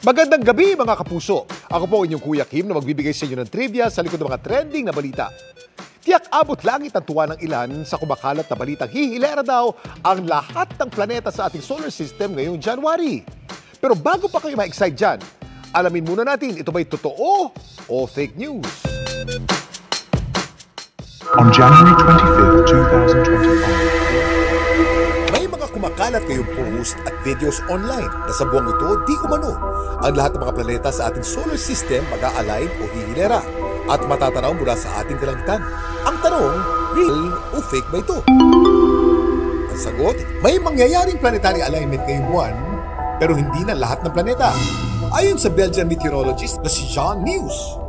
Magandang gabi mga kapuso! Ako po inyong Kuya Kim na magbibigay sa inyo ng trivia sa likod ng mga trending na balita. Tiyak abot langit ang tuwa ng ilan sa kumakalat na balitang hihilera daw ang lahat ng planeta sa ating solar system ngayong January. Pero bago pa kayo ma-excite dyan, alamin muna natin ito ba'y totoo o fake news? On January 25th, 2025. May mga kumakalat kayong post at videos online na sa buwang ito di umano ang lahat ng mga planeta sa ating solar system mag-a-align o hihilera at matatanaw mula sa ating kalangitan. Ang tanong, real o fake ba ito? Ang sagot, may mangyayaring planetary alignment ngayong buwan pero hindi na lahat ng planeta. Ayon sa Belgian meteorologist na si Jean Neus,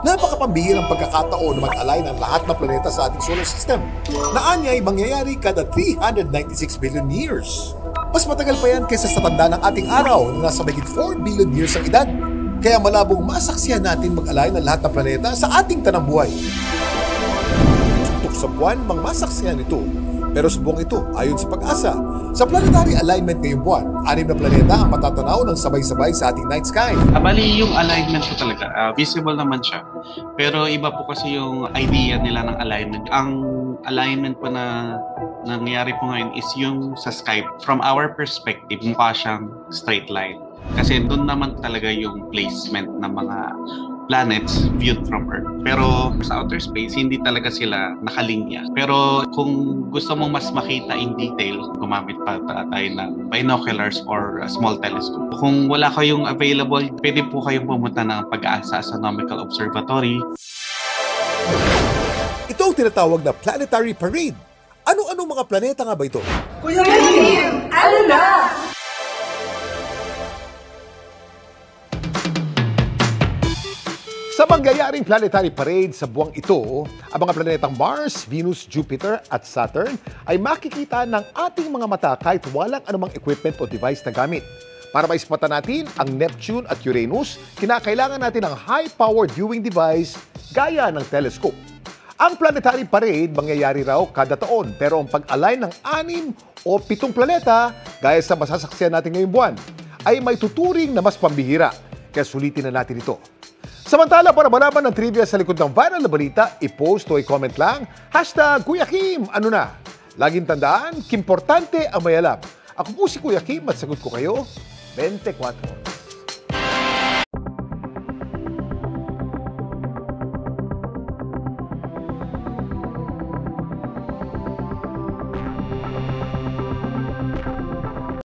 napakapambihirang pagkakataon na mag-align ang lahat ng planeta sa ating solar system na anya'y mangyayari kada 396 billion years. Mas matagal pa yan kaysa sa tanda ng ating araw na nasa mahigit 4 billion years ang edad. Kaya malabong masaksihan natin mag-align ang lahat ng planeta sa ating tanang buhay. Suntok sa buwan, masaksihan ito. Pero sa buwang ito, ayon sa Pag-asa, sa planetary alignment ngayong buwan, 6 na planeta ang matatanaw ng sabay-sabay sa ating night sky. Bali, yung alignment ko talaga, visible naman siya. Pero iba po kasi yung idea nila ng alignment. Ang alignment po na nangyayari po ngayon is yung sa sky. From our perspective, mukha siyang straight line. Kasi doon naman talaga yung placement ng mga planets viewed from Earth. Pero sa outer space, hindi talaga sila nakalinya. Pero kung gusto mong mas makita in detail, gumamit pa tayo ng binoculars or small telescope. Kung wala kayong available, pwede po kayong pumunta ng Pag-asa Astronomical Observatory. Ito ang tinatawag na planetary parade. Ano-ano mga planeta nga ba ito? Kuya Kim, ano na? Sa mangyayaring planetary parade sa buwang ito, ang mga planetang Mars, Venus, Jupiter at Saturn ay makikita ng ating mga mata kahit walang anumang equipment o device na gamit. Para maispatan natin ang Neptune at Uranus, kinakailangan natin ng high-powered viewing device gaya ng telescope. Ang planetary parade mangyayari raw kada taon, pero ang pag-align ng 6 o 7 planeta, gaya sa masasaksihan natin ngayong buwan, ay may tuturing na mas pambihira. Kaya sulitin na natin ito. Samantala, para malaman ng trivia sa likod ng viral na balita, i-post o i-comment lang, #Kuya Kim, ano na? Laging tandaan, kimportante ang may alam. Ako po si Kuya Kim at sagot ko kayo, 24.